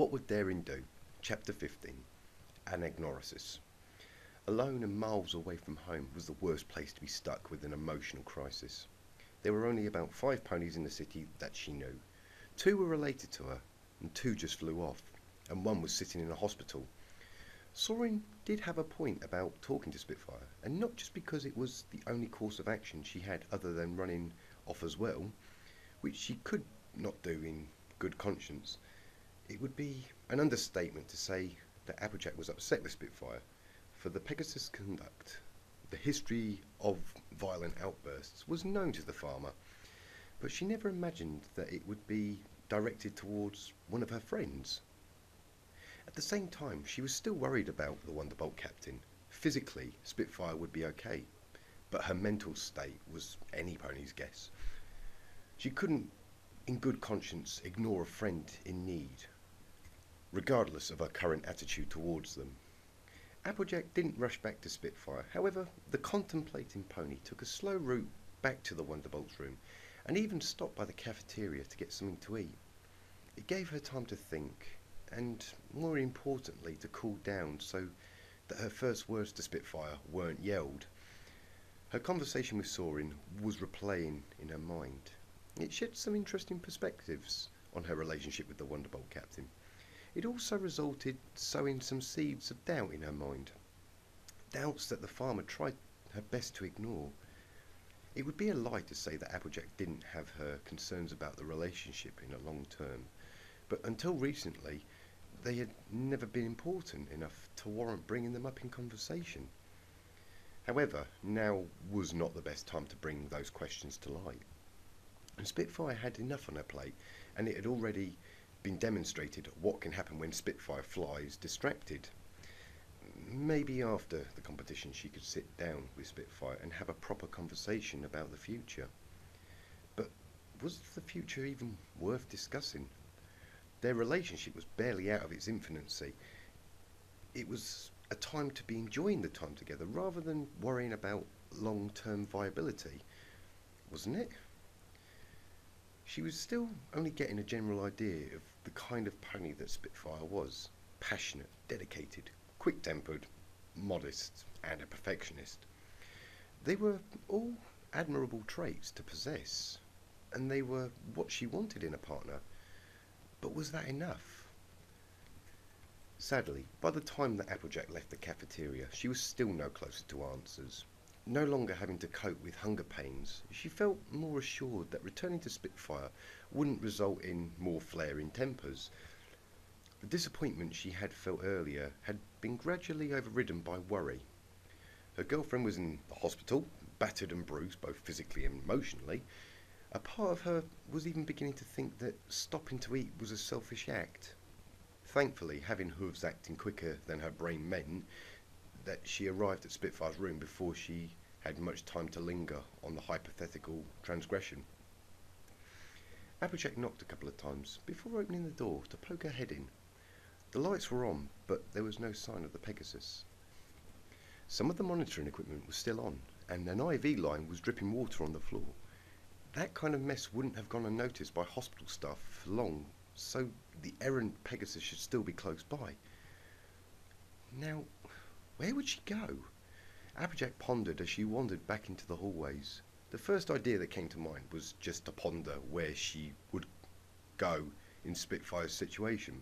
What would daring do? Chapter 15. Anagnorisis. Alone and miles away from home was the worst place to be stuck with an emotional crisis. There were only about 5 ponies in the city that she knew. 2 were related to her, and 2 just flew off, and 1 was sitting in a hospital. Soarin did have a point about talking to Spitfire, and not just because it was the only course of action she had other than running off as well, which she could not do in good conscience. It would be an understatement to say that Applejack was upset with Spitfire for the Pegasus' conduct. The history of violent outbursts was known to the farmer, but she never imagined that it would be directed towards one of her friends. At the same time, she was still worried about the Wonderbolt captain. Physically, Spitfire would be okay, but her mental state was any pony's guess. She couldn't, in good conscience, ignore a friend in need, regardless of her current attitude towards them. Applejack didn't rush back to Spitfire. However, the contemplating pony took a slow route back to the Wonderbolt's room, and even stopped by the cafeteria to get something to eat. It gave her time to think, and more importantly to cool down so that her first words to Spitfire weren't yelled. Her conversation with Soarin was replaying in her mind. It shed some interesting perspectives on her relationship with the Wonderbolt captain. It also resulted sowing some seeds of doubt in her mind. Doubts that the farmer tried her best to ignore. It would be a lie to say that Applejack didn't have her concerns about the relationship in the long term, but until recently they had never been important enough to warrant bringing them up in conversation. However, now was not the best time to bring those questions to light. And Spitfire had enough on her plate, and it had already been demonstrated what can happen when Spitfire flies distracted. Maybe after the competition she could sit down with Spitfire and have a proper conversation about the future. But was the future even worth discussing? Their relationship was barely out of its infancy. It was a time to be enjoying the time together rather than worrying about long-term viability, wasn't it? She was still only getting a general idea of the kind of pony that Spitfire was. Passionate, dedicated, quick-tempered, modest, and a perfectionist. They were all admirable traits to possess, and they were what she wanted in a partner. But was that enough? Sadly, by the time that Applejack left the cafeteria, she was still no closer to answers. No longer having to cope with hunger pains, she felt more assured that returning to Spitfire wouldn't result in more flaring tempers. The disappointment she had felt earlier had been gradually overridden by worry. Her girlfriend was in the hospital, battered and bruised both physically and emotionally. A part of her was even beginning to think that stopping to eat was a selfish act. Thankfully, having hooves acting quicker than her brain meant that she arrived at Spitfire's room before she had much time to linger on the hypothetical transgression. Applejack knocked a couple of times before opening the door to poke her head in. The lights were on, but there was no sign of the Pegasus. Some of the monitoring equipment was still on, and an IV line was dripping water on the floor. That kind of mess wouldn't have gone unnoticed by hospital staff for long, so the errant Pegasus should still be close by. Now, where would she go? Applejack pondered as she wandered back into the hallways. The first idea that came to mind was just to ponder where she would go in Spitfire's situation.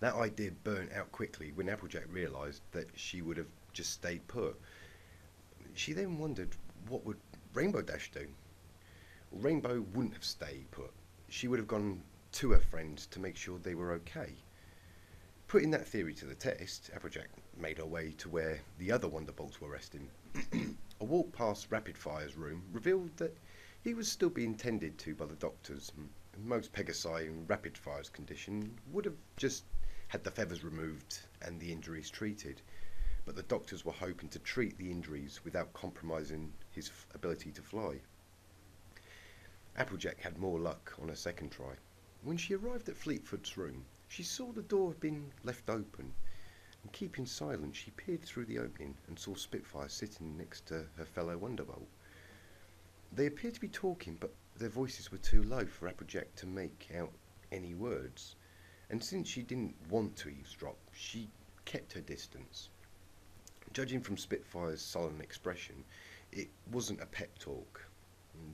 That idea burnt out quickly when Applejack realised that she would have just stayed put. She then wondered, what would Rainbow Dash do? Rainbow wouldn't have stayed put. She would have gone to her friends to make sure they were okay. Putting that theory to the test, Applejack made her way to where the other Wonderbolts were resting. A walk past Rapidfire's room revealed that he was still being tended to by the doctors. Most Pegasi in Rapidfire's condition would have just had the feathers removed and the injuries treated, but the doctors were hoping to treat the injuries without compromising his ability to fly. Applejack had more luck on her second try. When she arrived at Fleetfoot's room, she saw the door had been left open, and keeping silent, she peered through the opening and saw Spitfire sitting next to her fellow Wonderbolt. They appeared to be talking, but their voices were too low for Applejack to make out any words. and since she didn't want to eavesdrop, she kept her distance. Judging from Spitfire's sullen expression, it wasn't a pep talk.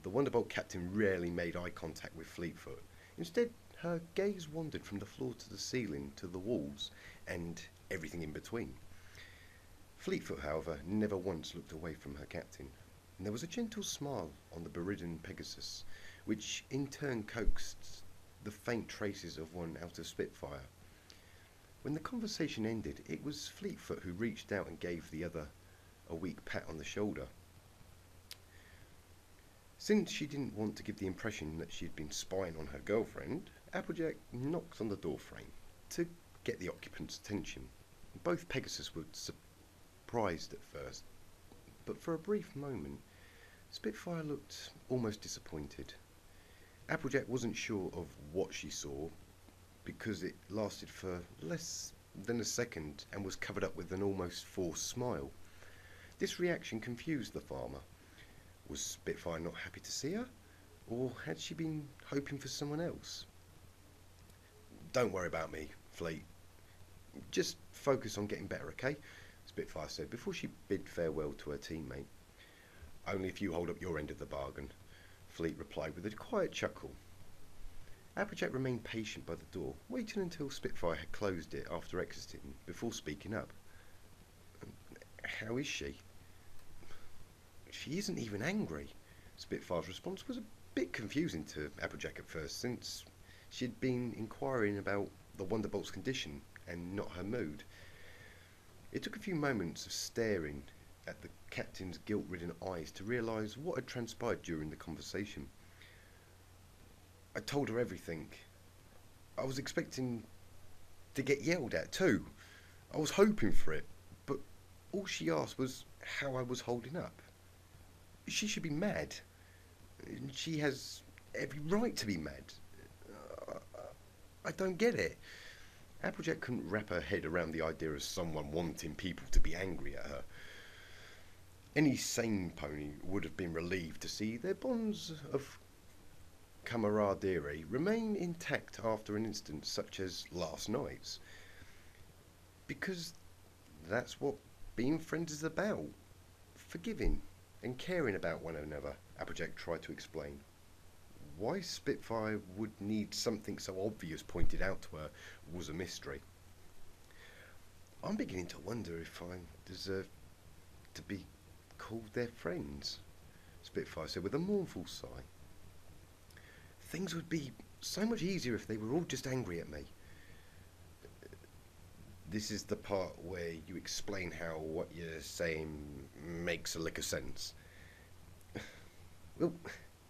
The Wonderbolt captain rarely made eye contact with Fleetfoot. Instead, her gaze wandered from the floor to the ceiling to the walls and everything in between. Fleetfoot, however, never once looked away from her captain, and there was a gentle smile on the beridden Pegasus, which in turn coaxed the faint traces of one out of Spitfire. When the conversation ended, it was Fleetfoot who reached out and gave the other a weak pat on the shoulder. Since she didn't want to give the impression that she had been spying on her girlfriend, Applejack knocked on the doorframe to get the occupant's attention. Both Pegasus were surprised at first, but for a brief moment, Spitfire looked almost disappointed. Applejack wasn't sure of what she saw, because it lasted for less than a second and was covered up with an almost forced smile. This reaction confused the farmer. Was Spitfire not happy to see her, or had she been hoping for someone else? "Don't worry about me, Fleet. Just focus on getting better, okay?" Spitfire said before she bid farewell to her teammate. "Only if you hold up your end of the bargain," Fleet replied with a quiet chuckle. Applejack remained patient by the door, waiting until Spitfire had closed it after exiting before speaking up. "How is she?" "She isn't even angry." Spitfire's response was a bit confusing to Applejack at first, since she had been inquiring about the Wonderbolt's condition and not her mood. It took a few moments of staring at the captain's guilt-ridden eyes to realise what had transpired during the conversation. "I told her everything. I was expecting to get yelled at too. I was hoping for it, but all she asked was how I was holding up. She should be mad. She has every right to be mad. I don't get it." Applejack couldn't wrap her head around the idea of someone wanting people to be angry at her. Any sane pony would have been relieved to see their bonds of camaraderie remain intact after an incident such as last night's. Because that's what being friends is about. Forgiving and caring about one another, Applejack tried to explain. Why Spitfire would need something so obvious pointed out to her was a mystery. "I'm beginning to wonder if I deserve to be called their friends," Spitfire said with a mournful sigh. "Things would be so much easier if they were all just angry at me." "This is the part where you explain how what you're saying makes a lick of sense." "Well,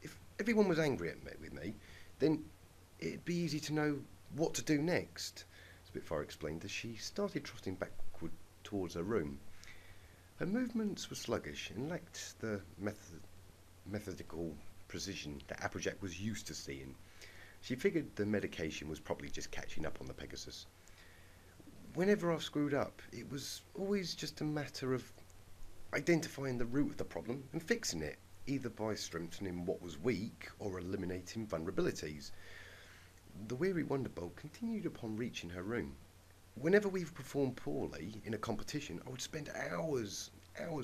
if everyone was angry at me with me, then it'd be easy to know what to do next," Spitfire explained as she started trotting backward towards her room. Her movements were sluggish and lacked the methodical precision that Applejack was used to seeing. She figured the medication was probably just catching up on the Pegasus. "Whenever I've screwed up, it was always just a matter of identifying the root of the problem and fixing it, either by strengthening what was weak or eliminating vulnerabilities." The weary Wonderbolt continued upon reaching her room. "Whenever we've performed poorly in a competition, I would spend hours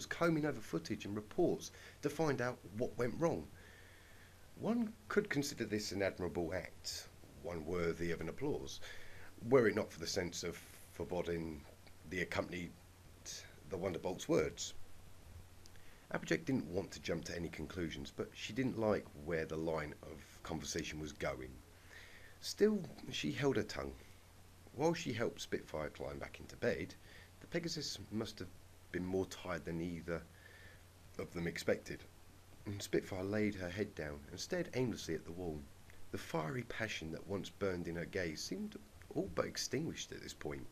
combing over footage and reports to find out what went wrong. One could consider this an admirable act, one worthy of an applause, were it not for the sense of foreboding that accompanied the Wonderbolt's words." Applejack didn't want to jump to any conclusions, but she didn't like where the line of conversation was going. Still, she held her tongue. While she helped Spitfire climb back into bed, the Pegasus must have been more tired than either of them expected. Spitfire laid her head down and stared aimlessly at the wall. The fiery passion that once burned in her gaze seemed all but extinguished at this point.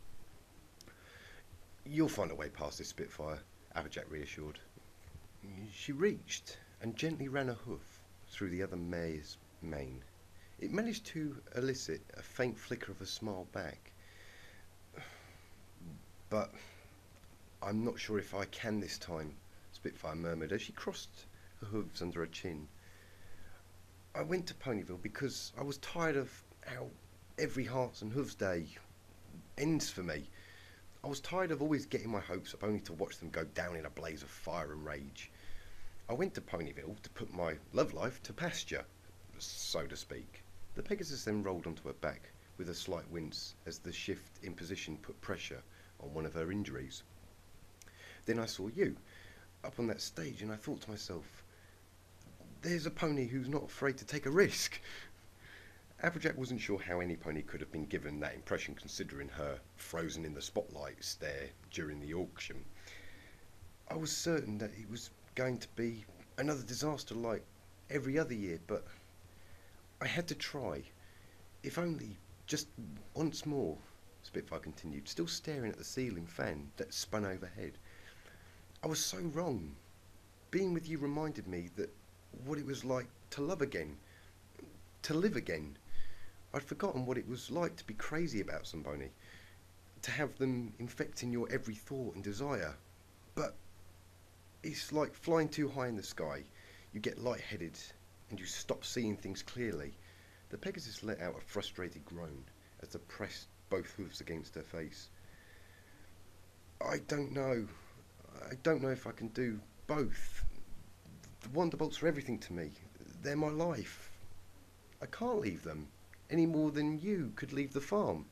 "You'll find a way past this, Spitfire," Applejack reassured. She reached and gently ran a hoof through the other mare's mane. It managed to elicit a faint flicker of a smile back. "But I'm not sure if I can this time," Spitfire murmured as she crossed her hooves under her chin. "I went to Ponyville because I was tired of how every Hearts and Hooves day ends for me. I was tired of always getting my hopes up only to watch them go down in a blaze of fire and rage. I went to Ponyville to put my love life to pasture, so to speak. The Pegasus then rolled onto her back with a slight wince as the shift in position put pressure on one of her injuries. Then I saw you up on that stage and I thought to myself, there's a pony who's not afraid to take a risk. Applejack wasn't sure how any pony could have been given that impression considering her frozen in the spotlight stare during the auction. I was certain that it was going to be another disaster like every other year, but I had to try. If only just once more, Spitfire continued, still staring at the ceiling fan that spun overhead. I was so wrong. Being with you reminded me that what it was like to love again, to live again. I'd forgotten what it was like to be crazy about somebody, to have them infecting your every thought and desire. But it's like flying too high in the sky. You get lightheaded and you stop seeing things clearly. The Pegasus let out a frustrated groan as they pressed both hooves against her face. I don't know if I can do both. The Wonderbolts are everything to me. They're my life. I can't leave them, any more than you could leave the farm.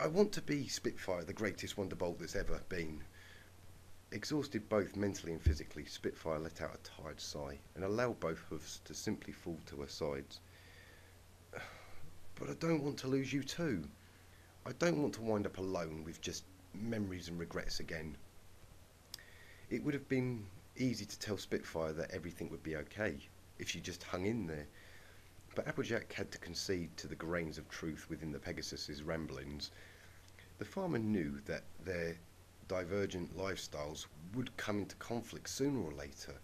I want to be Spitfire, the greatest Wonderbolt that's ever been. Exhausted both mentally and physically, Spitfire let out a tired sigh and allowed both hoofs to simply fall to her sides. But I don't want to lose you too. I don't want to wind up alone with just memories and regrets again. It would have been easy to tell Spitfire that everything would be okay if she just hung in there. But Applejack had to concede to the grains of truth within the Pegasus's ramblings. The farmer knew that their divergent lifestyles would come into conflict sooner or later,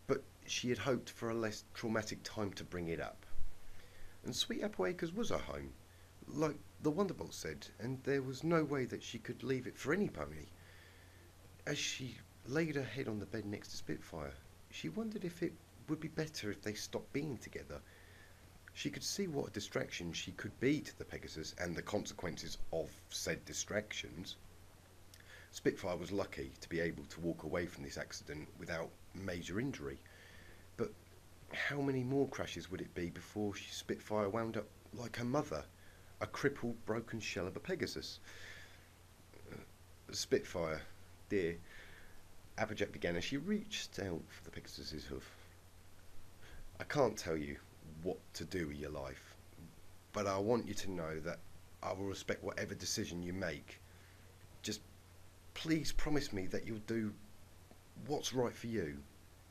but she had hoped for a less traumatic time to bring it up. And Sweet Apple Acres was her home, like the Wonderbolt said, and there was no way that she could leave it for any pony. As she laid her head on the bed next to Spitfire, she wondered if it would be better if they stopped being together. She could see what a distraction she could be to the Pegasus and the consequences of said distractions. Spitfire was lucky to be able to walk away from this accident without major injury, but how many more crashes would it be before Spitfire wound up like her mother, a crippled, broken shell of a Pegasus? Spitfire, dear, Applejack began as she reached out for the Pegasus's hoof. I can't tell you what to do with your life, but I want you to know that I will respect whatever decision you make. Just please promise me that you'll do what's right for you.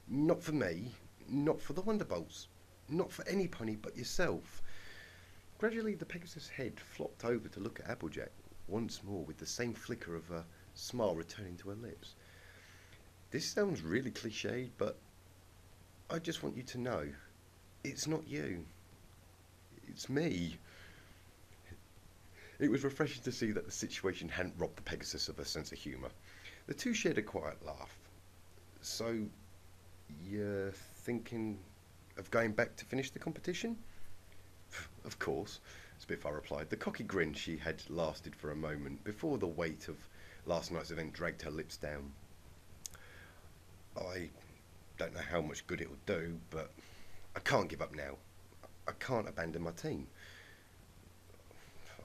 Not for me, not for the Wonderbolts, not for any pony but yourself. Gradually the Pegasus' head flopped over to look at Applejack once more with the same flicker of a smile returning to her lips. This sounds really cliched, but I just want you to know, it's not you. It's me. It was refreshing to see that the situation hadn't robbed the Pegasus of her sense of humour. The two shared a quiet laugh. So, you're thinking of going back to finish the competition? Of course, Spitfire replied. The cocky grin she had lasted for a moment before the weight of last night's event dragged her lips down. I don't know how much good it'll do, but I can't give up now. I can't abandon my team.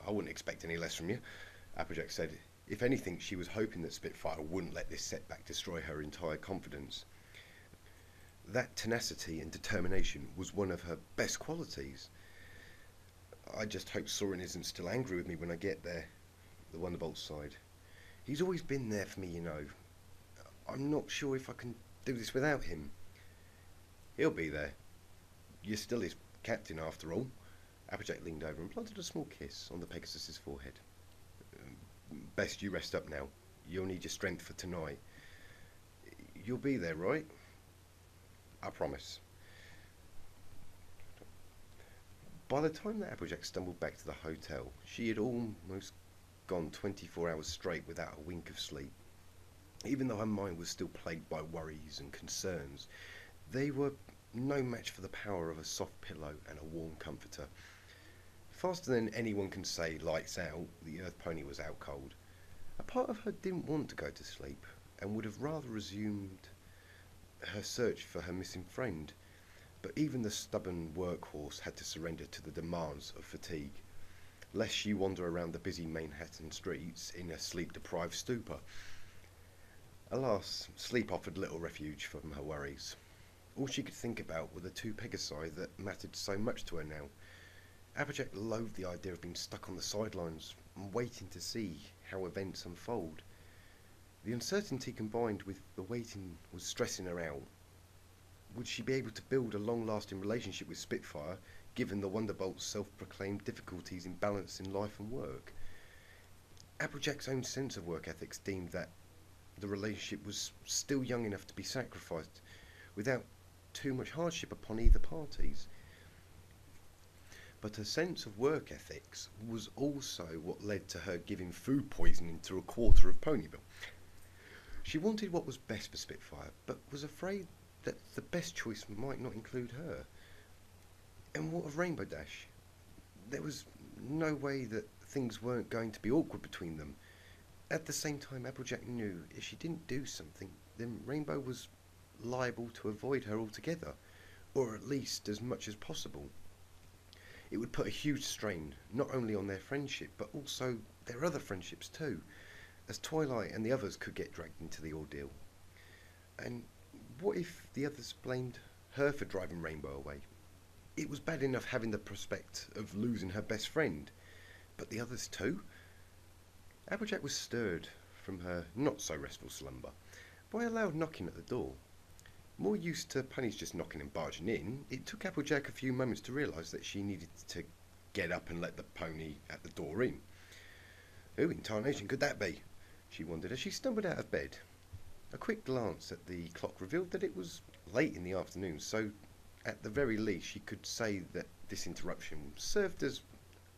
I wouldn't expect any less from you, Applejack said. If anything, she was hoping that Spitfire wouldn't let this setback destroy her entire confidence. That tenacity and determination was one of her best qualities. I just hope Soarin isn't still angry with me when I get there, the Wonderbolt sighed. He's always been there for me, you know. I'm not sure if I can do this without him. He'll be there. You're still his captain after all. Applejack leaned over and planted a small kiss on the Pegasus's forehead. Best you rest up now. You'll need your strength for tonight. You'll be there, right? I promise. By the time that Applejack stumbled back to the hotel, she had almost gone 24 hours straight without a wink of sleep. Even though her mind was still plagued by worries and concerns, they were no match for the power of a soft pillow and a warm comforter. Faster than anyone can say lights out, the Earth pony was out cold. A part of her didn't want to go to sleep, and would have rather resumed her search for her missing friend. But even the stubborn workhorse had to surrender to the demands of fatigue, lest she wander around the busy Manhattan streets in a sleep-deprived stupor. Alas, sleep offered little refuge from her worries. All she could think about were the two Pegasi that mattered so much to her now. Applejack loathed the idea of being stuck on the sidelines and waiting to see how events unfold. The uncertainty combined with the waiting was stressing her out. Would she be able to build a long-lasting relationship with Spitfire, given the Wonderbolt's self-proclaimed difficulties in balancing life and work? Applejack's own sense of work ethics deemed that the relationship was still young enough to be sacrificed, without too much hardship upon either parties. But her sense of work ethics was also what led to her giving food poisoning to a quarter of Ponyville. She wanted what was best for Spitfire, but was afraid that the best choice might not include her. And what of Rainbow Dash? There was no way that things weren't going to be awkward between them. At the same time, Applejack knew if she didn't do something, then Rainbow was liable to avoid her altogether, or at least as much as possible. It would put a huge strain not only on their friendship, but also their other friendships too, as Twilight and the others could get dragged into the ordeal. And what if the others blamed her for driving Rainbow away? It was bad enough having the prospect of losing her best friend, but the others too? Applejack was stirred from her not-so-restful slumber by a loud knocking at the door. More used to ponies just knocking and barging in, it took Applejack a few moments to realise that she needed to get up and let the pony at the door in. Who in tarnation could that be? She wondered as she stumbled out of bed. A quick glance at the clock revealed that it was late in the afternoon, so at the very least she could say that this interruption served as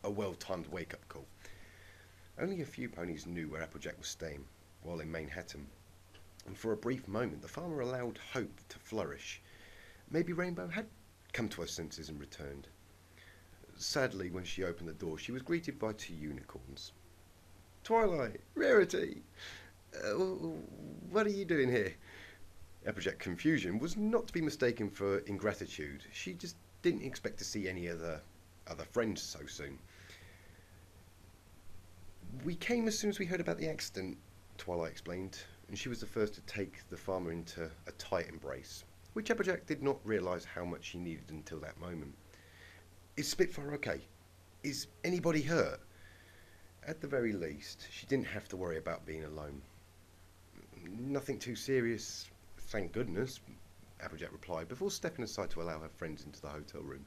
a well-timed wake-up call. Only a few ponies knew where Applejack was staying while in Manhattan, and for a brief moment the farmer allowed hope to flourish. Maybe Rainbow had come to her senses and returned. Sadly, when she opened the door, she was greeted by two unicorns. "Twilight! Rarity! What are you doing here?" Applejack's confusion was not to be mistaken for ingratitude. She just didn't expect to see any other friends so soon. "We came as soon as we heard about the accident," Twilight explained, and she was the first to take the farmer into a tight embrace, which Applejack did not realise how much he needed until that moment. "Is Spitfire okay? Is anybody hurt?" At the very least, she didn't have to worry about being alone. "Nothing too serious, thank goodness," Applejack replied before stepping aside to allow her friends into the hotel room.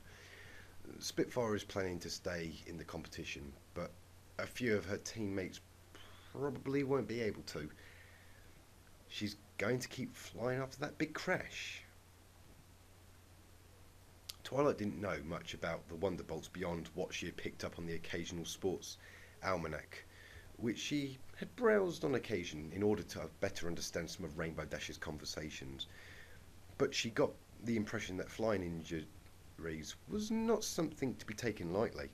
"Spitfire is planning to stay in the competition, but a few of her teammates probably won't be able to. She's going to keep flying after that big crash." Twilight didn't know much about the Wonderbolts beyond what she had picked up on the occasional sports almanac, which she had browsed on occasion in order to better understand some of Rainbow Dash's conversations. But she got the impression that flying injuries was not something to be taken lightly.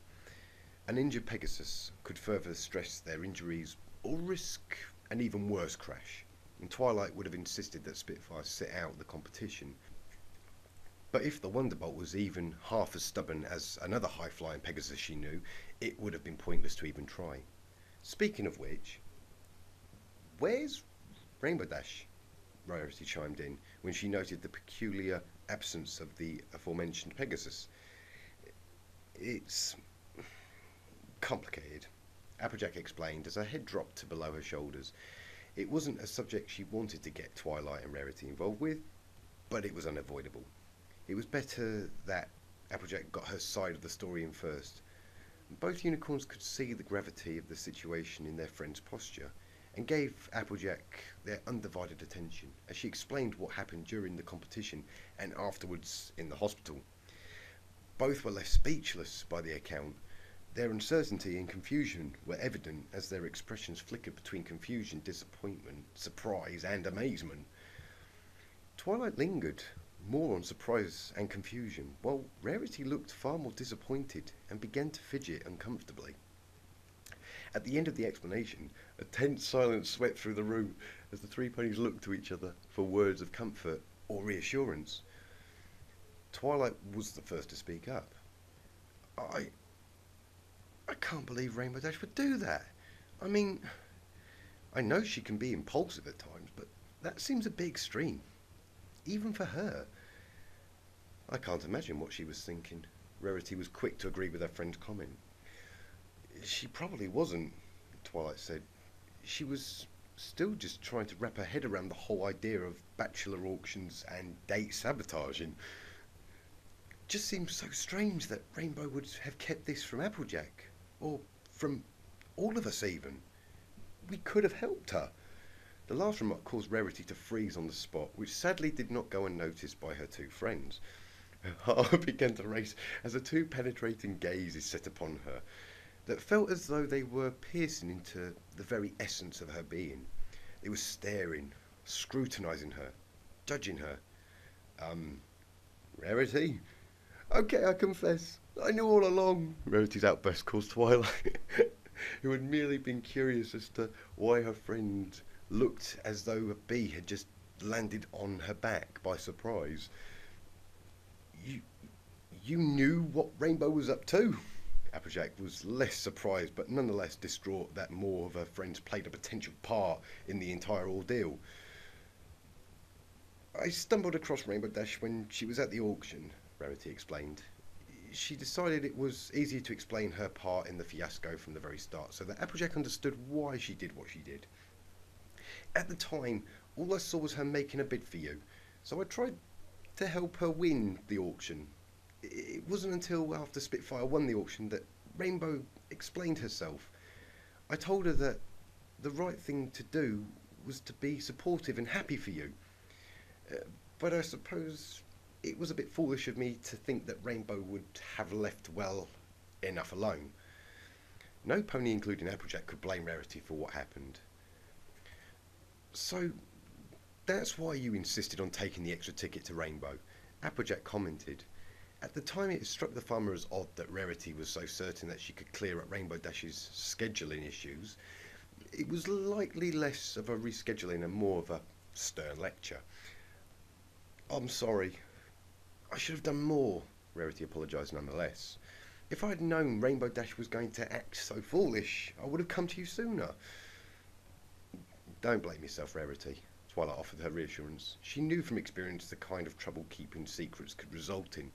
An injured Pegasus could further stress their injuries or risk an even worse crash, and Twilight would have insisted that Spitfire sit out the competition. But if the Wonderbolt was even half as stubborn as another high-flying Pegasus she knew, it would have been pointless to even try. Speaking of which, "Where's Rainbow Dash?" Rarity chimed in when she noted the peculiar absence of the aforementioned Pegasus. "It's complicated," Applejack explained as her head dropped to below her shoulders. It wasn't a subject she wanted to get Twilight and Rarity involved with, but it was unavoidable. It was better that Applejack got her side of the story in first. Both unicorns could see the gravity of the situation in their friend's posture, and gave Applejack their undivided attention as she explained what happened during the competition and afterwards in the hospital. Both were left speechless by the account. Their uncertainty and confusion were evident as their expressions flickered between confusion, disappointment, surprise, and amazement. Twilight lingered more on surprise and confusion, while Rarity looked far more disappointed and began to fidget uncomfortably. At the end of the explanation, a tense silence swept through the room as the three ponies looked to each other for words of comfort or reassurance. Twilight was the first to speak up. I can't believe Rainbow Dash would do that. I mean, I know she can be impulsive at times, but that seems a bit extreme. Even for her. I can't imagine what she was thinking. Rarity was quick to agree with her friend's comment. She probably wasn't, Twilight said. She was still just trying to wrap her head around the whole idea of bachelor auctions and date sabotaging. Just seems so strange that Rainbow would have kept this from Applejack. Or from all of us even. We could have helped her. The last remark caused Rarity to freeze on the spot, which sadly did not go unnoticed by her two friends. Her heart began to race as the two penetrating gazes set upon her, that felt as though they were piercing into the very essence of her being. They were staring, scrutinising her, judging her. Rarity? Okay, I confess. I knew all along. Rarity's outburst caused Twilight, who had merely been curious as to why her friend looked as though a bee had just landed on her back by surprise. You knew what Rainbow was up to? Applejack was less surprised, but nonetheless distraught that more of her friends played a potential part in the entire ordeal. I stumbled across Rainbow Dash when she was at the auction, Rarity explained. She decided it was easier to explain her part in the fiasco from the very start, so that Applejack understood why she did what she did. At the time, all I saw was her making a bid for you, so I tried to help her win the auction. It wasn't until after Spitfire won the auction that Rainbow explained herself. I told her that the right thing to do was to be supportive and happy for you. But I suppose it was a bit foolish of me to think that Rainbow would have left well enough alone. No pony, including Applejack, could blame Rarity for what happened. So, that's why you insisted on taking the extra ticket to Rainbow, Applejack commented. At the time, it struck the farmer as odd that Rarity was so certain that she could clear up Rainbow Dash's scheduling issues. It was likely less of a rescheduling and more of a stern lecture. I'm sorry. I should have done more, Rarity apologised nonetheless. If I had known Rainbow Dash was going to act so foolish, I would have come to you sooner. Don't blame yourself, Rarity, Twilight offered her reassurance. She knew from experience the kind of trouble keeping secrets could result in,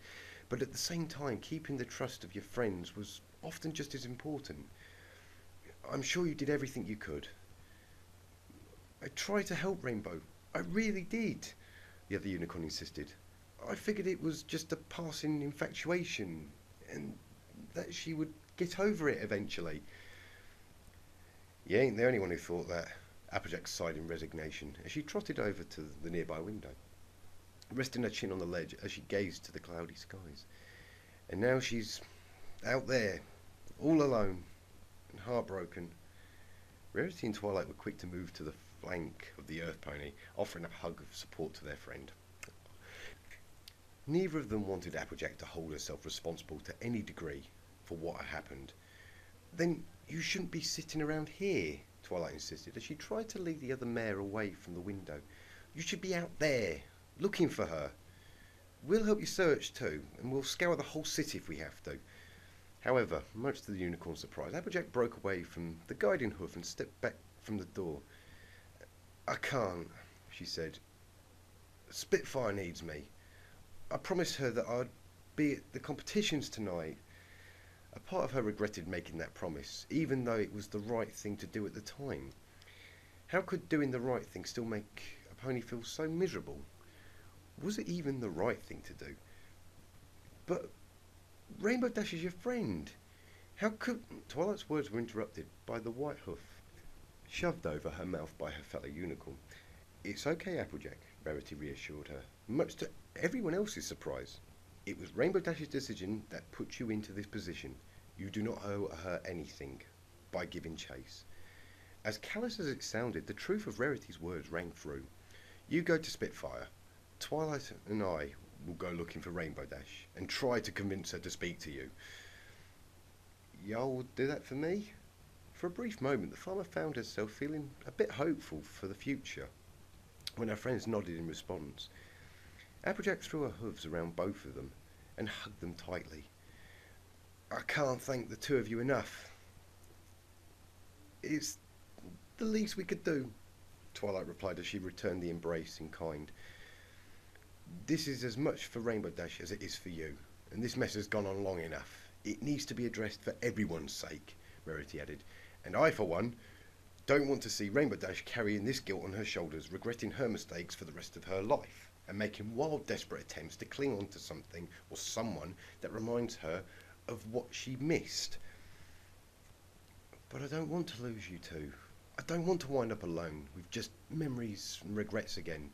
but at the same time, keeping the trust of your friends was often just as important. I'm sure you did everything you could. I tried to help Rainbow. I really did, the other unicorn insisted. I figured it was just a passing infatuation, and that she would get over it eventually. You ain't the only one who thought that, Applejack sighed in resignation as she trotted over to the nearby window, resting her chin on the ledge as she gazed to the cloudy skies. And now she's out there, all alone and heartbroken. Rarity and Twilight were quick to move to the flank of the Earth Pony, offering a hug of support to their friend. Neither of them wanted Applejack to hold herself responsible to any degree for what had happened. Then you shouldn't be sitting around here, Twilight insisted as she tried to lead the other mare away from the window. You should be out there, looking for her. We'll help you search too, and we'll scour the whole city if we have to. However, much to the unicorn's surprise, Applejack broke away from the guiding hoof and stepped back from the door. I can't, she said. Spitfire needs me. I promised her that I'd be at the competitions tonight. A part of her regretted making that promise, even though it was the right thing to do at the time. How could doing the right thing still make a pony feel so miserable? Was it even the right thing to do? But Rainbow Dash is your friend. How could... Twilight's words were interrupted by the white hoof, shoved over her mouth by her fellow unicorn. It's okay, Applejack, Rarity reassured her, much to everyone else's surprise. It was Rainbow Dash's decision that put you into this position. You do not owe her anything by giving chase. As callous as it sounded, the truth of Rarity's words rang through. You go to Spitfire. Twilight and I will go looking for Rainbow Dash and try to convince her to speak to you. Y'all would do that for me? For a brief moment, the farmer found herself feeling a bit hopeful for the future when her friends nodded in response. Applejack threw her hooves around both of them and hugged them tightly. I can't thank the two of you enough. It's the least we could do, Twilight replied as she returned the embrace in kind. This is as much for Rainbow Dash as it is for you, and this mess has gone on long enough. It needs to be addressed for everyone's sake, Rarity added, and I, for one, don't want to see Rainbow Dash carrying this guilt on her shoulders, regretting her mistakes for the rest of her life, and making wild, desperate attempts to cling on to something or someone that reminds her of what she missed. But I don't want to lose you two. I don't want to wind up alone with just memories and regrets again.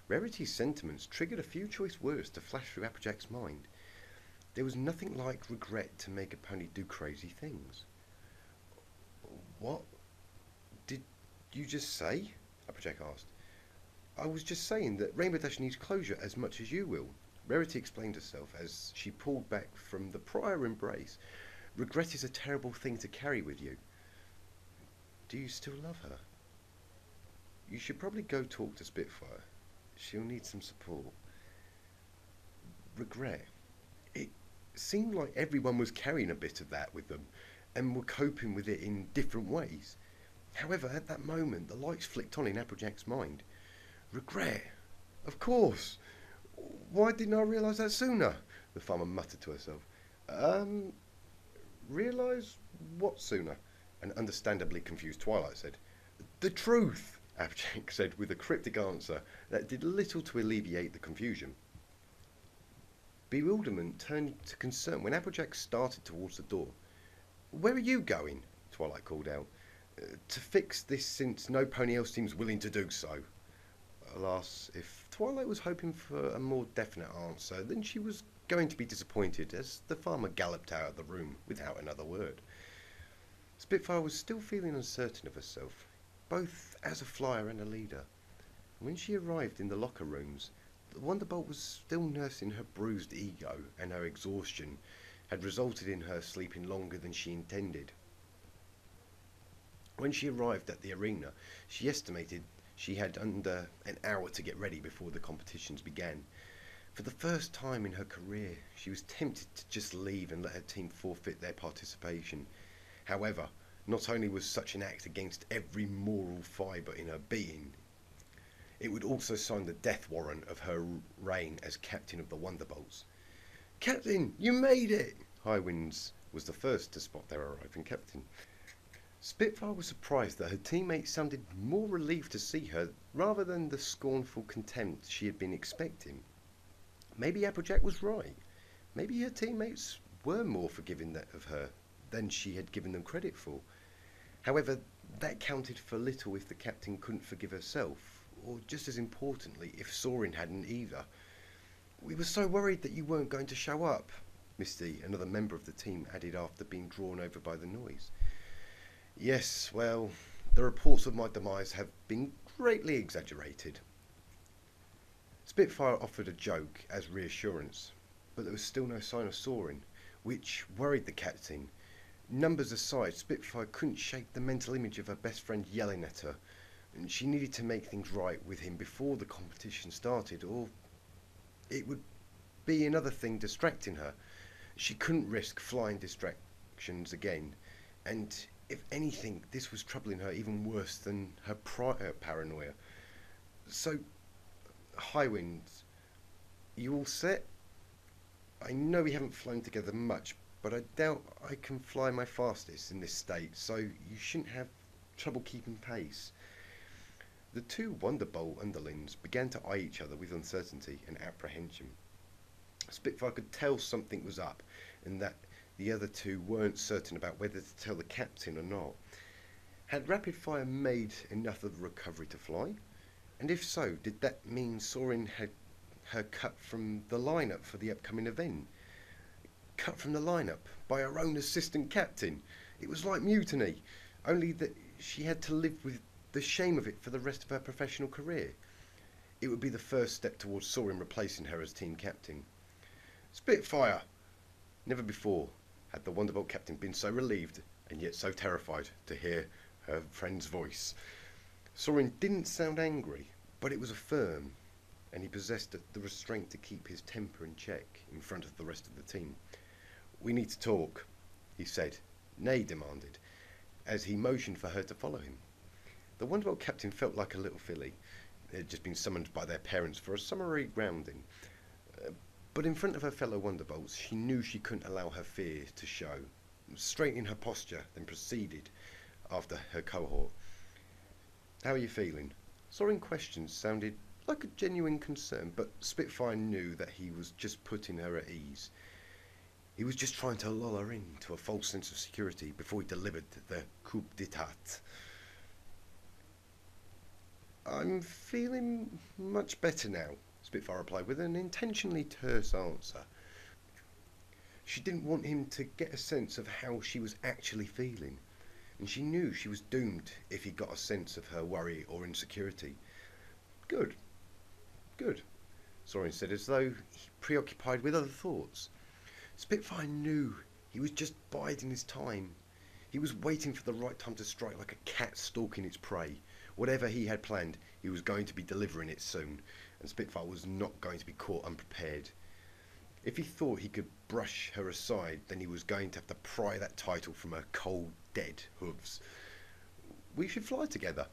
Rarity's sentiments triggered a few choice words to flash through Applejack's mind. There was nothing like regret to make a pony do crazy things. What did you just say? Applejack asked. I was just saying that Rainbow Dash needs closure as much as you will. Rarity explained herself as she pulled back from the prior embrace. Regret is a terrible thing to carry with you. Do you still love her? You should probably go talk to Spitfire. She'll need some support. Regret. It seemed like everyone was carrying a bit of that with them and were coping with it in different ways. However, at that moment, the lights flicked on in Applejack's mind. Regret? Of course. Why didn't I realise that sooner? The farmer muttered to herself. Realise what sooner? An understandably confused Twilight said. The truth, Applejack said with a cryptic answer that did little to alleviate the confusion. Bewilderment turned to concern when Applejack started towards the door. Where are you going? Twilight called out. To fix this, since no pony else seems willing to do so. Alas, if Twilight was hoping for a more definite answer, then she was going to be disappointed as the farmer galloped out of the room without another word. Spitfire was still feeling uncertain of herself, both as a flyer and a leader. When she arrived in the locker rooms, the Wonderbolt was still nursing her bruised ego, and her exhaustion had resulted in her sleeping longer than she intended. When she arrived at the arena, she estimated she had under an hour to get ready before the competitions began. For the first time in her career, she was tempted to just leave and let her team forfeit their participation. However, not only was such an act against every moral fibre in her being, it would also sign the death warrant of her reign as captain of the Wonderbolts. Captain, you made it! Highwinds was the first to spot their arriving captain. Spitfire was surprised that her teammates sounded more relieved to see her rather than the scornful contempt she had been expecting. Maybe Applejack was right. Maybe her teammates were more forgiving of her than she had given them credit for. However, that counted for little if the captain couldn't forgive herself, or just as importantly, if Soarin hadn't either. We were so worried that you weren't going to show up, Misty, another member of the team, added after being drawn over by the noise. Yes, well, the reports of my demise have been greatly exaggerated. Spitfire offered a joke as reassurance, but there was still no sign of Soarin, which worried the captain. Numbers aside, Spitfire couldn't shake the mental image of her best friend yelling at her, and she needed to make things right with him before the competition started, or it would be another thing distracting her. She couldn't risk flying distractions again, and if anything, this was troubling her even worse than her prior paranoia. So, Highwinds, you all set? I know we haven't flown together much, but I doubt I can fly my fastest in this state, so you shouldn't have trouble keeping pace. The two Wonderbolt underlings began to eye each other with uncertainty and apprehension. Spitfire could tell something was up, and that the other two weren't certain about whether to tell the captain or not. Had Rapid Fire made enough of the recovery to fly? And if so, did that mean Soarin had her cut from the lineup for the upcoming event? Cut from the lineup by her own assistant captain? It was like mutiny, only that she had to live with the shame of it for the rest of her professional career. It would be the first step towards Soarin replacing her as team captain. Spitfire! Never before had the Wonderbolt captain been so relieved and yet so terrified to hear her friend's voice. Soarin didn't sound angry, but it was firm, and he possessed the restraint to keep his temper in check in front of the rest of the team. "We need to talk," he said, nay demanded, as he motioned for her to follow him. The Wonderbolt captain felt like a little filly. They had just been summoned by their parents for a summary grounding. But in front of her fellow Wonderbolts, she knew she couldn't allow her fear to show. Straightening her posture, then proceeded after her cohort. "How are you feeling?" Soarin's questions sounded like a genuine concern, but Spitfire knew that he was just putting her at ease. He was just trying to lull her into a false sense of security before he delivered the coup d'etat. "I'm feeling much better now," Spitfire replied with an intentionally terse answer. She didn't want him to get a sense of how she was actually feeling, and she knew she was doomed if he got a sense of her worry or insecurity. Good, Soarin said, as though preoccupied with other thoughts. Spitfire knew he was just biding his time. He was waiting for the right time to strike, like a cat stalking its prey. Whatever he had planned, he was going to be delivering it soon, and Spitfire was not going to be caught unprepared. If he thought he could brush her aside, then he was going to have to pry that title from her cold, dead hooves. "We should fly together."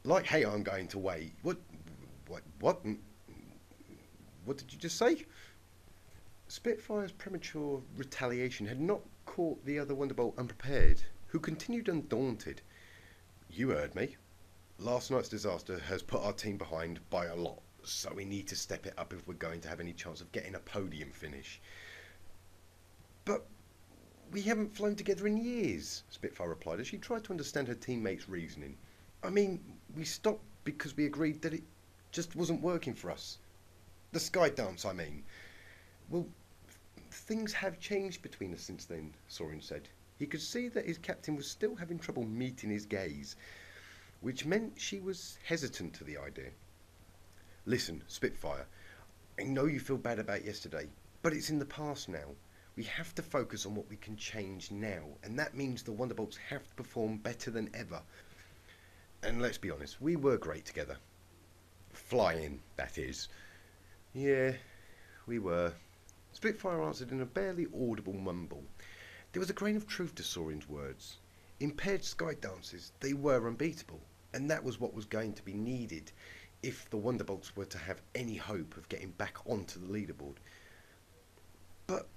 "Like, hey, I'm going to wait." What did you just say?" Spitfire's premature retaliation had not caught the other Wonderbolt unprepared, who continued undaunted. "You heard me. Last night's disaster has put our team behind by a lot, so we need to step it up if we're going to have any chance of getting a podium finish." "But we haven't flown together in years," Spitfire replied as she tried to understand her teammate's reasoning. "I mean, we stopped because we agreed that it just wasn't working for us. The sky dance, I mean." "Well, things have changed between us since then," Soarin said. He could see that his captain was still having trouble meeting his gaze, which meant she was hesitant to the idea. "Listen, Spitfire, I know you feel bad about yesterday, but it's in the past now. We have to focus on what we can change now, and that means the Wonderbolts have to perform better than ever. And let's be honest, we were great together. Flying, that is." "Yeah, we were," Spitfire answered in a barely audible mumble. There was a grain of truth to Soarin's words. In paired sky dances, they were unbeatable, and that was what was going to be needed if the Wonderbolts were to have any hope of getting back onto the leaderboard. "But,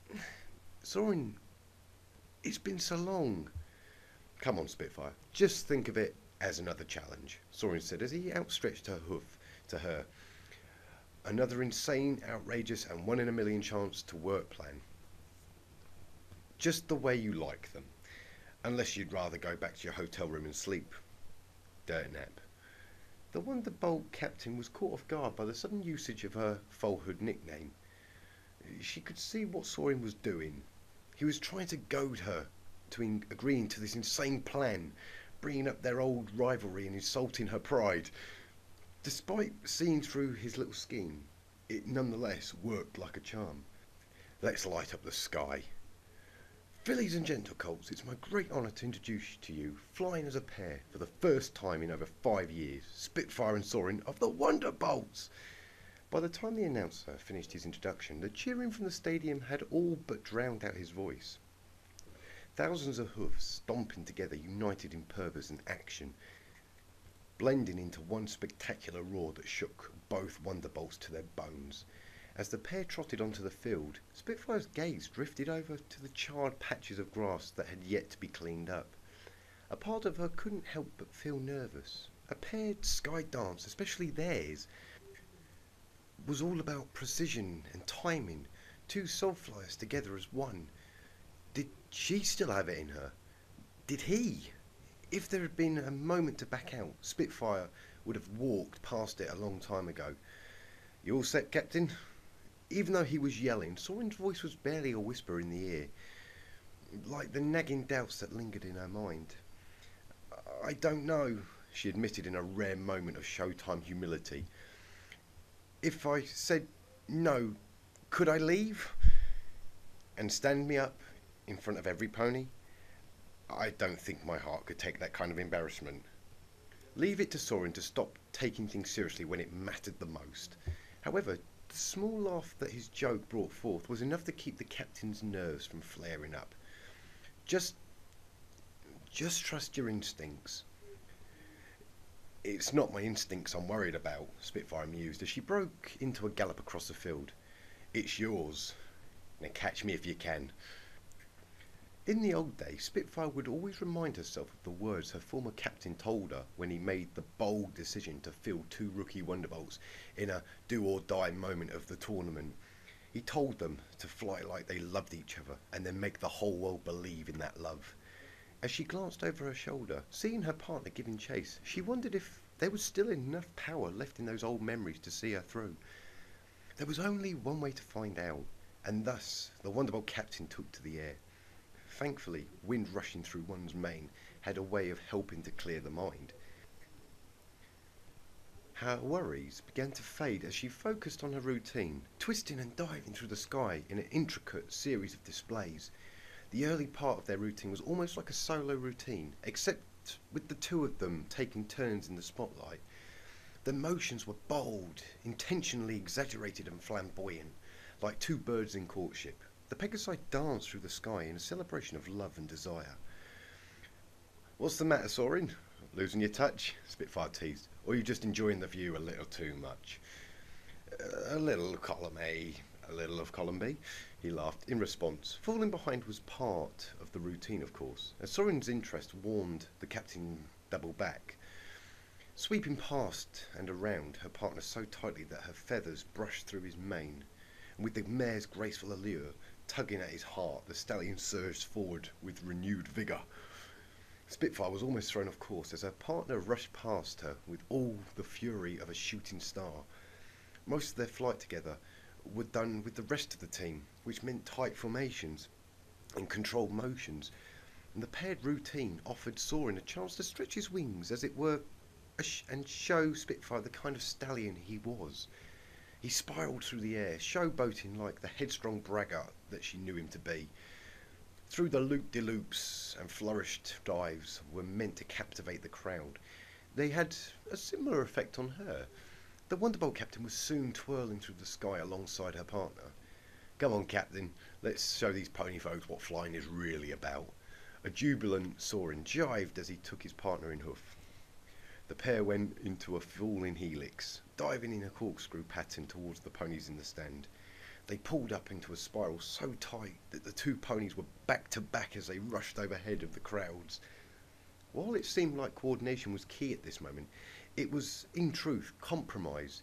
Soarin, it's been so long." "Come on, Spitfire, just think of it as another challenge," Soarin said as he outstretched her hoof to her. "Another insane, outrageous, and 1 in a million chance to work plan. Just the way you like them. Unless you'd rather go back to your hotel room and sleep. Dirt nap." The Wonderbolt captain was caught off guard by the sudden usage of her foalhood nickname. She could see what Soarin was doing. He was trying to goad her to agreeing to this insane plan, bringing up their old rivalry and insulting her pride. Despite seeing through his little scheme, it nonetheless worked like a charm. "Let's light up the sky. Fillies and gentlecolts, it's my great honour to introduce to you, flying as a pair for the first time in over 5 years, Spitfire and Soarin of the Wonderbolts." By the time the announcer finished his introduction, the cheering from the stadium had all but drowned out his voice. Thousands of hoofs stomping together, united in purpose and action, blending into one spectacular roar that shook both Wonderbolts to their bones. As the pair trotted onto the field, Spitfire's gaze drifted over to the charred patches of grass that had yet to be cleaned up. A part of her couldn't help but feel nervous. A paired sky dance, especially theirs, was all about precision and timing, two soul flyers together as one. Did she still have it in her? Did he? If there had been a moment to back out, Spitfire would have walked past it a long time ago. "You all set, Captain?" Even though he was yelling, Soarin's voice was barely a whisper in the ear, like the nagging doubts that lingered in her mind. "I don't know," she admitted in a rare moment of Showtime humility. If I said no, could I leave? And stand me up in front of every pony? I don't think my heart could take that kind of embarrassment. Leave it to Soarin to stop taking things seriously when it mattered the most. However, the small laugh that his joke brought forth was enough to keep the captain's nerves from flaring up. Just trust your instincts. It's not my instincts I'm worried about, Spitfire mused as she broke into a gallop across the field. It's yours. Now catch me if you can. In the old days, Spitfire would always remind herself of the words her former captain told her when he made the bold decision to field 2 rookie Wonderbolts in a do-or-die moment of the tournament. He told them to fly like they loved each other and then make the whole world believe in that love. As she glanced over her shoulder, seeing her partner giving chase, she wondered if there was still enough power left in those old memories to see her through. There was only one way to find out, and thus the Wonderbolt captain took to the air. Thankfully, wind rushing through one's mane had a way of helping to clear the mind. Her worries began to fade as she focused on her routine, twisting and diving through the sky in an intricate series of displays. The early part of their routine was almost like a solo routine, except with the 2 of them taking turns in the spotlight. The motions were bold, intentionally exaggerated and flamboyant, like 2 birds in courtship. The Pegasi danced through the sky in a celebration of love and desire. What's the matter, Soarin? Losing your touch? Spitfire teased. Or are you just enjoying the view a little too much? A little of column A, a little of column B, he laughed in response. Falling behind was part of the routine, of course, as Soarin's interest warmed the captain double back, sweeping past and around her partner so tightly that her feathers brushed through his mane, and with the mare's graceful allure tugging at his heart, the stallion surged forward with renewed vigour. Spitfire was almost thrown off course as her partner rushed past her with all the fury of a shooting star. Most of their flight together were done with the rest of the team, which meant tight formations and controlled motions, and the paired routine offered Soarin a chance to stretch his wings, as it were, and show Spitfire the kind of stallion he was. He spiralled through the air, showboating like the headstrong braggart that she knew him to be. Through the loop-de-loops and flourished dives were meant to captivate the crowd. They had a similar effect on her. The Wonderbolt captain was soon twirling through the sky alongside her partner. Come on, Captain, let's show these pony folks what flying is really about. A jubilant Soarin jived as he took his partner in hoof. The pair went into a falling helix, diving in a corkscrew pattern towards the ponies in the stand. They pulled up into a spiral so tight that the 2 ponies were back to back as they rushed overhead of the crowds. While it seemed like coordination was key at this moment, it was, in truth, compromise.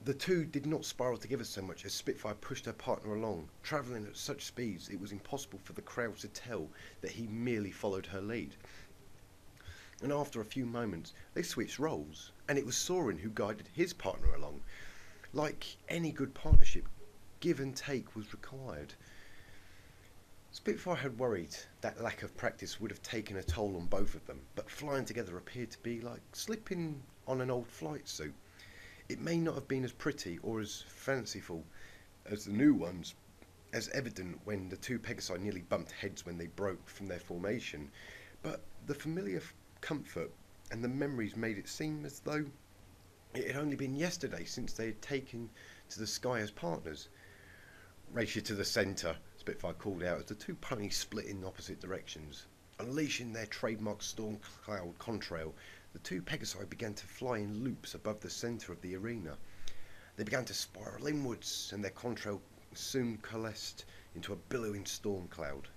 The 2 did not spiral together so much as Spitfire pushed her partner along, travelling at such speeds it was impossible for the crowds to tell that he merely followed her lead. And after a few moments, they switched roles, and it was Soarin who guided his partner along. Like any good partnership, give and take was required. Spitfire had worried that lack of practice would have taken a toll on both of them, but flying together appeared to be like slipping on an old flight suit. It may not have been as pretty or as fanciful as the new ones, as evident when the 2 Pegasi nearly bumped heads when they broke from their formation, but the familiar comfort and the memories made it seem as though it had only been yesterday since they had taken to the sky as partners. Race you to the centre, Spitfire called out as the 2 ponies split in opposite directions. Unleashing their trademark storm cloud contrail, the 2 Pegasi began to fly in loops above the centre of the arena. They began to spiral inwards, and their contrail soon coalesced into a billowing storm cloud.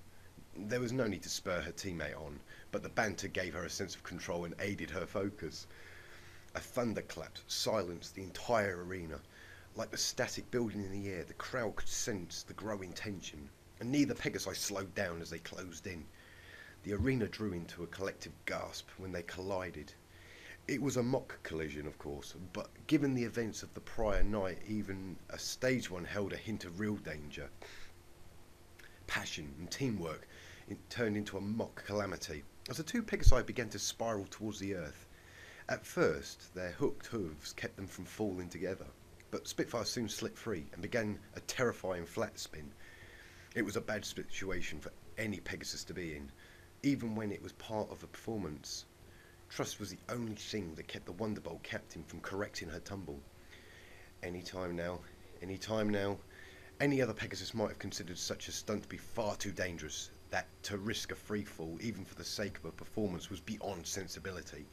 There was no need to spur her teammate on, but the banter gave her a sense of control and aided her focus. A thunderclap silenced the entire arena. Like the static building in the air, the crowd could sense the growing tension, and neither Pegasi slowed down as they closed in. The arena drew into a collective gasp when they collided. It was a mock collision, of course, but given the events of the prior night, even a staged one held a hint of real danger. Passion and teamwork turned into a mock calamity as the 2 Pegasi began to spiral towards the earth. At first, their hooked hooves kept them from falling together, but Spitfire soon slipped free and began a terrifying flat spin. It was a bad situation for any Pegasus to be in, even when it was part of a performance. Trust was the only thing that kept the Wonderbolt captain from correcting her tumble. Any time now, any other Pegasus might have considered such a stunt to be far too dangerous, that to risk a free fall, even for the sake of a performance, was beyond sensibility.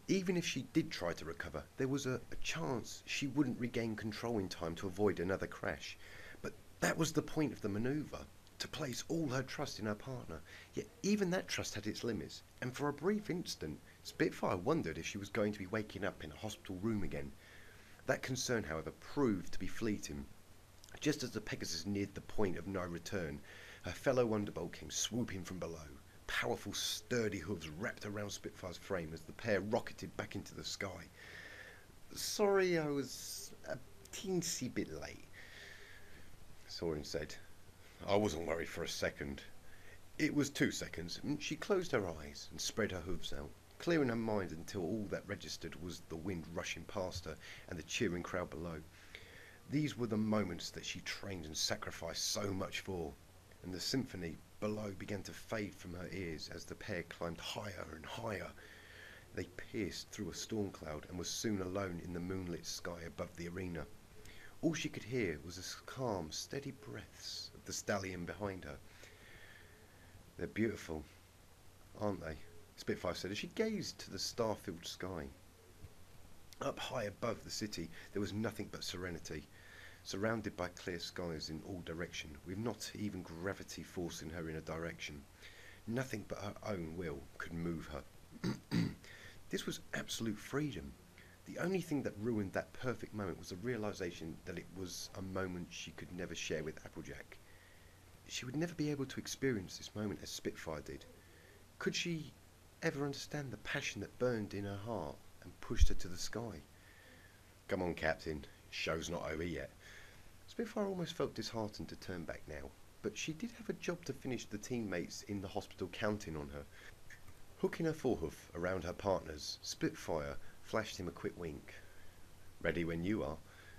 Even if she did try to recover, there was a chance she wouldn't regain control in time to avoid another crash. But that was the point of the manoeuvre, to place all her trust in her partner. Yet even that trust had its limits, and for a brief instant, Spitfire wondered if she was going to be waking up in a hospital room again. That concern, however, proved to be fleeting. Just as the Pegasus neared the point of no return, her fellow Wonderbolt came swooping from below. Powerful, sturdy hooves wrapped around Spitfire's frame as the pair rocketed back into the sky. "Sorry, I was a teensy bit late," Soarin said. "I wasn't worried for a second." It was 2 seconds, and she closed her eyes and spread her hooves out, clearing her mind until all that registered was the wind rushing past her and the cheering crowd below. These were the moments that she trained and sacrificed so much for, and the symphony below began to fade from her ears as the pair climbed higher and higher. They pierced through a storm cloud and were soon alone in the moonlit sky above the arena. All she could hear was the calm, steady breaths of the stallion behind her. "They're beautiful, aren't they?" Spitfire said as she gazed to the star-filled sky. Up high above the city there was nothing but serenity, surrounded by clear skies in all directions, with not even gravity forcing her in a direction. Nothing but her own will could move her. This was absolute freedom. The only thing that ruined that perfect moment was the realization that it was a moment she could never share with Applejack. She would never be able to experience this moment as Spitfire did. Could she ever understand the passion that burned in her heart and pushed her to the sky? "Come on, Captain. Show's not over yet." Spitfire almost felt disheartened to turn back now, but she did have a job to finish, the teammates in the hospital counting on her. Hooking her forehoof around her partner's, Spitfire flashed him a quick wink. "Ready when you are."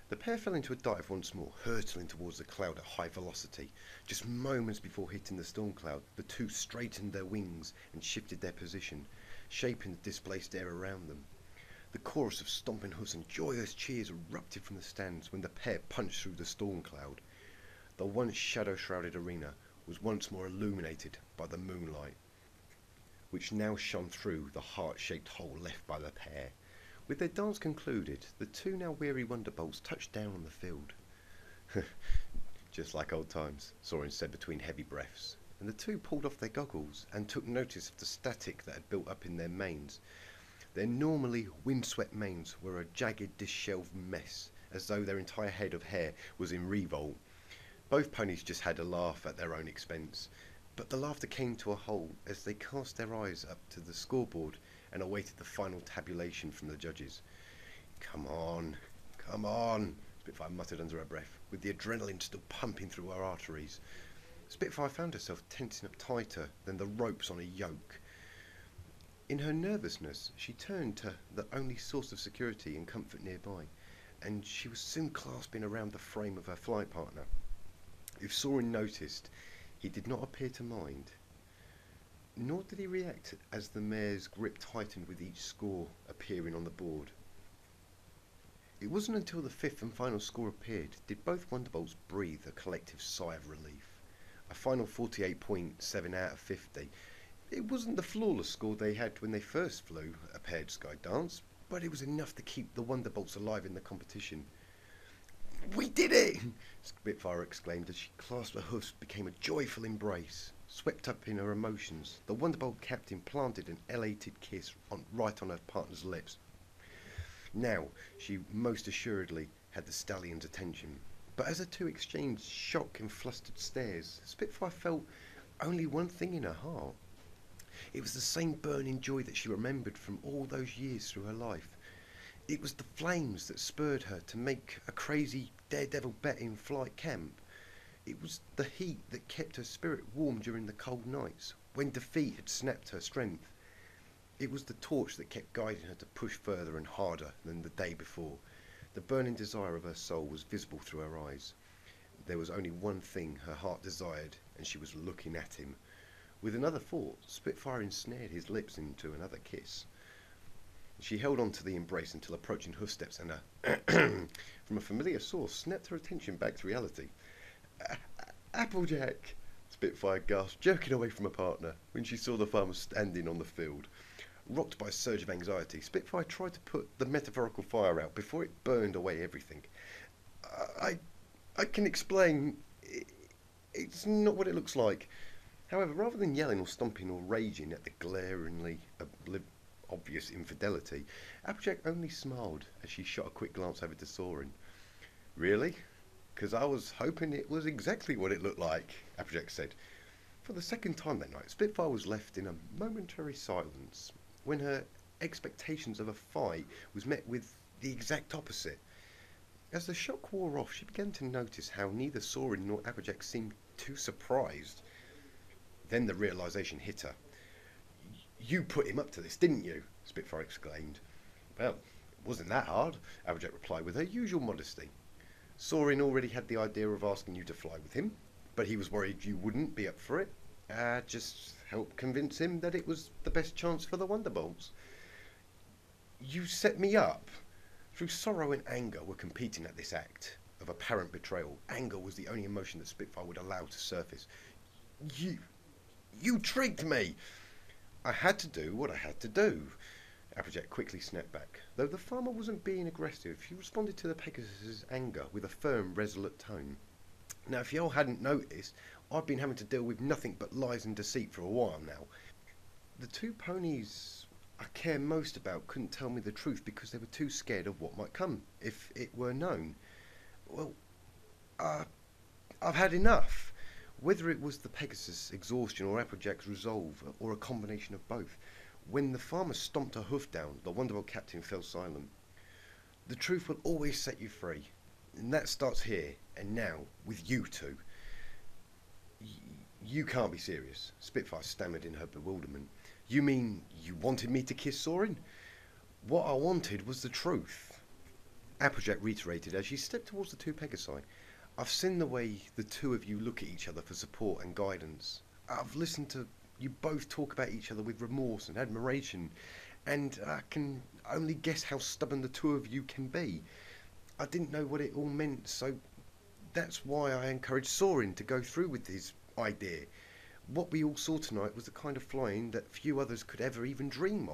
The pair fell into a dive once more, hurtling towards the cloud at high velocity. Just moments before hitting the storm cloud, the two straightened their wings and shifted their position, shaping the displaced air around them. The chorus of stomping hoofs and joyous cheers erupted from the stands when the pair punched through the storm cloud. The once shadow-shrouded arena was once more illuminated by the moonlight, which now shone through the heart-shaped hole left by the pair. With their dance concluded, the two now weary Wonderbolts touched down on the field. "Just like old times," Soarin said between heavy breaths, and the two pulled off their goggles and took notice of the static that had built up in their manes. Their normally windswept manes were a jagged, disheveled mess, as though their entire head of hair was in revolt. Both ponies just had a laugh at their own expense, but the laughter came to a halt as they cast their eyes up to the scoreboard and awaited the final tabulation from the judges. Come on, Spitfire muttered under her breath, with the adrenaline still pumping through her arteries. Spitfire found herself tensing up tighter than the ropes on a yoke. In her nervousness, she turned to the only source of security and comfort nearby, and she was soon clasping around the frame of her flight partner. If Soarin noticed, he did not appear to mind, nor did he react as the mare's grip tightened with each score appearing on the board. It wasn't until the fifth and final score appeared did both Wonderbolts breathe a collective sigh of relief. A final 48.7 out of 50. It wasn't the flawless score they had when they first flew a paired sky dance, but it was enough to keep the Wonderbolts alive in the competition. "We did it!" Spitfire exclaimed as she clasped her hoofs, became a joyful embrace. Swept up in her emotions, the Wonderbolt captain planted an elated kiss right on her partner's lips. Now she most assuredly had the stallion's attention, but as the two exchanged shocked and flustered stares, Spitfire felt only one thing in her heart. It was the same burning joy that she remembered from all those years through her life. It was the flames that spurred her to make a crazy daredevil bet in flight camp. It was the heat that kept her spirit warm during the cold nights, when defeat had snapped her strength. It was the torch that kept guiding her to push further and harder than the day before. The burning desire of her soul was visible through her eyes. There was only one thing her heart desired, and she was looking at him. With another thought, Spitfire ensnared his lips into another kiss. She held on to the embrace until approaching hoofsteps and from a familiar source, snapped her attention back to reality. Applejack! Spitfire gasped, jerking away from her partner when she saw the farmer standing on the field. Rocked by a surge of anxiety, Spitfire tried to put the metaphorical fire out before it burned away everything. I can explain. It's not what it looks like. However, rather than yelling or stomping or raging at the glaringly obvious infidelity, Applejack only smiled as she shot a quick glance over to Soarin. Really? Because I was hoping it was exactly what it looked like, Applejack said. For the second time that night, Spitfire was left in a momentary silence when her expectations of a fight was met with the exact opposite. As the shock wore off, she began to notice how neither Soarin nor Applejack seemed too surprised. Then the realization hit her. You put him up to this, didn't you? Spitfire exclaimed. Well, it wasn't that hard, Applejack replied with her usual modesty. Soarin already had the idea of asking you to fly with him, but he was worried you wouldn't be up for it. Just helped convince him that it was the best chance for the Wonderbolts. You set me up. Through sorrow and anger were competing at this act of apparent betrayal. Anger was the only emotion that Spitfire would allow to surface. You tricked me! I had to do what I had to do. Applejack quickly snapped back. Though the farmer wasn't being aggressive, he responded to the Pegasus's anger with a firm, resolute tone. Now, if y'all hadn't noticed, I've been having to deal with nothing but lies and deceit for a while now. The two ponies I care most about couldn't tell me the truth because they were too scared of what might come if it were known. Well, I've had enough. Whether it was the Pegasus' exhaustion or Applejack's resolve, or a combination of both, when the farmer stomped her hoof down, the Wonderbolt captain fell silent. The truth will always set you free, and that starts here and now with you two. You can't be serious, Spitfire stammered in her bewilderment. You mean you wanted me to kiss Soarin? What I wanted was the truth, Applejack reiterated as she stepped towards the two Pegasi. I've seen the way the two of you look at each other for support and guidance. I've listened to you both talk about each other with remorse and admiration, and I can only guess how stubborn the two of you can be. I didn't know what it all meant, so that's why I encouraged Soarin to go through with his idea. What we all saw tonight was the kind of flying that few others could ever even dream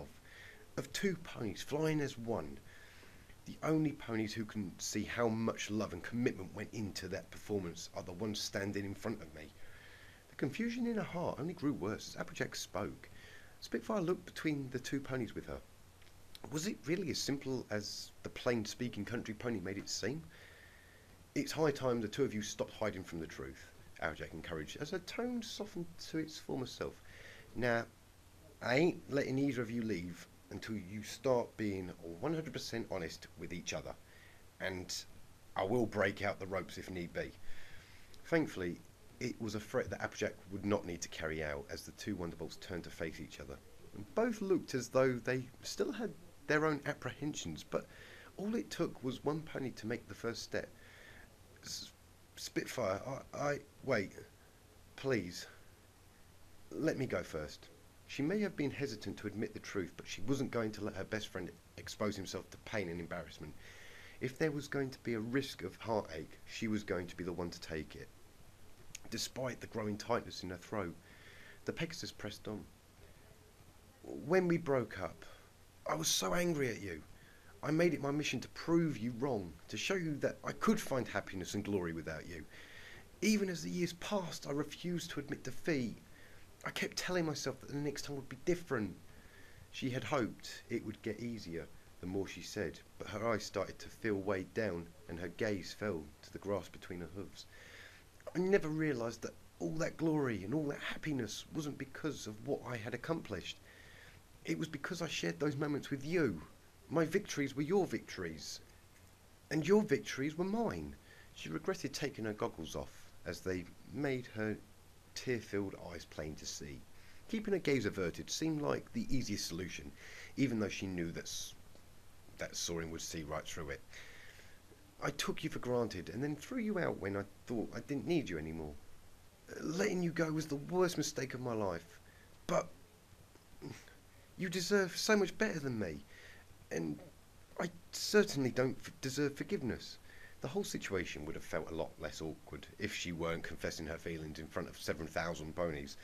of two ponies flying as one. The only ponies who can see how much love and commitment went into that performance are the ones standing in front of me. The confusion in her heart only grew worse as Applejack spoke. Spitfire looked between the two ponies with her. Was it really as simple as the plain-speaking country pony made it seem? It's high time the two of you stopped hiding from the truth, Applejack encouraged as her tone softened to its former self. Now, I ain't letting either of you leave until you start being 100% honest with each other, and I will break out the ropes if need be. Thankfully, it was a threat that Applejack would not need to carry out as the two Wonderbolts turned to face each other. And both looked as though they still had their own apprehensions, but all it took was one pony to make the first step. Spitfire, wait, please, let me go first. She may have been hesitant to admit the truth, but she wasn't going to let her best friend expose himself to pain and embarrassment. If there was going to be a risk of heartache, she was going to be the one to take it. Despite the growing tightness in her throat, the Pegasus pressed on. When we broke up, I was so angry at you. I made it my mission to prove you wrong, to show you that I could find happiness and glory without you. Even as the years passed, I refused to admit defeat. I kept telling myself that the next time would be different. She had hoped it would get easier the more she said, but her eyes started to feel weighed down and her gaze fell to the grass between her hooves. I never realised that all that glory and all that happiness wasn't because of what I had accomplished. It was because I shared those moments with you. My victories were your victories, and your victories were mine. She regretted taking her goggles off as they made her tear-filled eyes plain to see. Keeping her gaze averted seemed like the easiest solution, even though she knew that Soarin would see right through it. I took you for granted and then threw you out when I thought I didn't need you anymore. Letting you go was the worst mistake of my life. But you deserve so much better than me. And I certainly don't deserve forgiveness. The whole situation would have felt a lot less awkward if she weren't confessing her feelings in front of 7,000 ponies.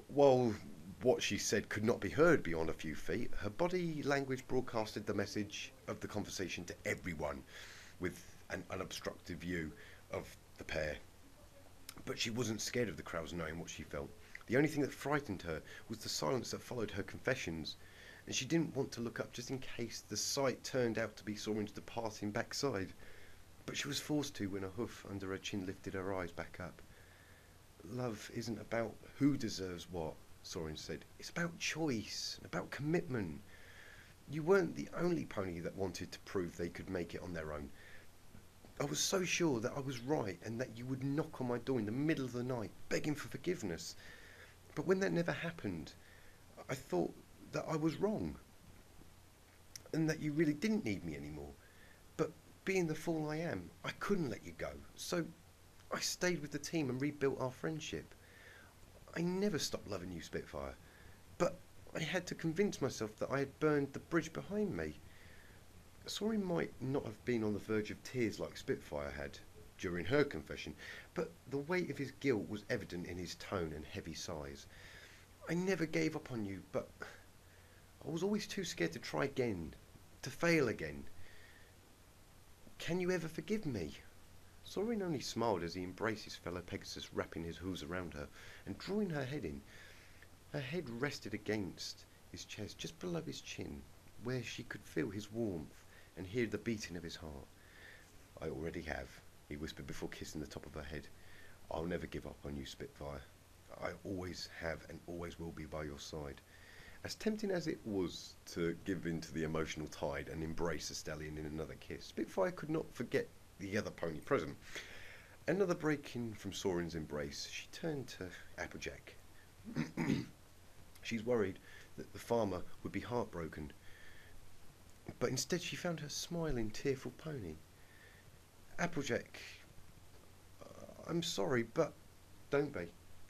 While what she said could not be heard beyond a few feet, her body language broadcasted the message of the conversation to everyone with an unobstructed view of the pair. But she wasn't scared of the crowds knowing what she felt. The only thing that frightened her was the silence that followed her confessions, and she didn't want to look up just in case the sight turned out to be Soarin's departing backside. But she was forced to when a hoof under her chin lifted her eyes back up. Love isn't about who deserves what, Soarin said. It's about choice, about commitment. You weren't the only pony that wanted to prove they could make it on their own. I was so sure that I was right and that you would knock on my door in the middle of the night, begging for forgiveness. But when that never happened, I thought that I was wrong and that you really didn't need me anymore. But being the fool I am, I couldn't let you go. So I stayed with the team and rebuilt our friendship. I never stopped loving you, Spitfire, but I had to convince myself that I had burned the bridge behind me. Soarin might not have been on the verge of tears like Spitfire had during her confession, but the weight of his guilt was evident in his tone and heavy sighs. I never gave up on you, but I was always too scared to try again, to fail again. Can you ever forgive me? Soarin only smiled as he embraced his fellow Pegasus, wrapping his hooves around her and drawing her head in. Her head rested against his chest, just below his chin, where she could feel his warmth and hear the beating of his heart. I already have, he whispered before kissing the top of her head. I'll never give up on you, Spitfire. I always have and always will be by your side. As tempting as it was to give in to the emotional tide and embrace a stallion in another kiss, Spitfire could not forget the other pony present. Another breaking from Soarin's embrace, she turned to Applejack. She's worried that the farmer would be heartbroken, but instead she found her smiling, tearful pony. Applejack, I'm sorry, but don't be,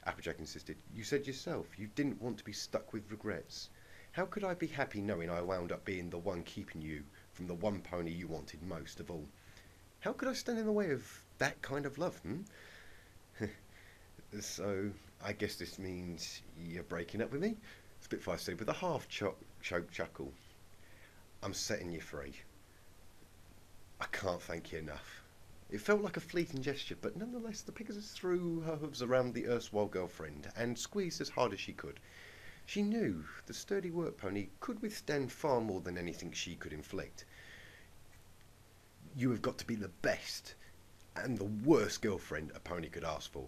Applejack insisted. You said yourself you didn't want to be stuck with regrets. How could I be happy knowing I wound up being the one keeping you from the one pony you wanted most of all? How could I stand in the way of that kind of love, So, I guess this means you're breaking up with me? Spitfire said with a half-choked chuckle. I'm setting you free. I can't thank you enough. It felt like a fleeting gesture, but nonetheless the Pegasus threw her hooves around the erstwhile girlfriend and squeezed as hard as she could. She knew the sturdy work pony could withstand far more than anything she could inflict. You have got to be the best and the worst girlfriend a pony could ask for.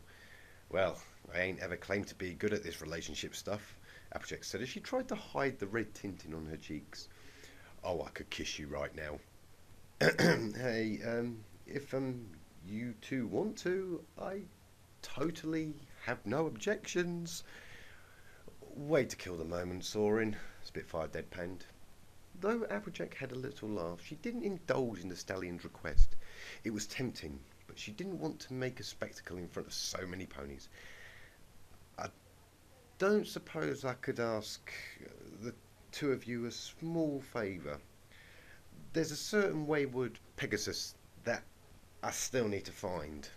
Well, I ain't ever claimed to be good at this relationship stuff, Applejack said as she tried to hide the red tinting on her cheeks. Oh, I could kiss you right now. Hey, if you two want to, I totally have no objections. Way to kill the moment, Soarin, Spitfire deadpanned. Though Applejack had a little laugh, she didn't indulge in the stallion's request. It was tempting, but she didn't want to make a spectacle in front of so many ponies. I don't suppose I could ask the two of you a small favour. There's a certain wayward Pegasus that I still need to find.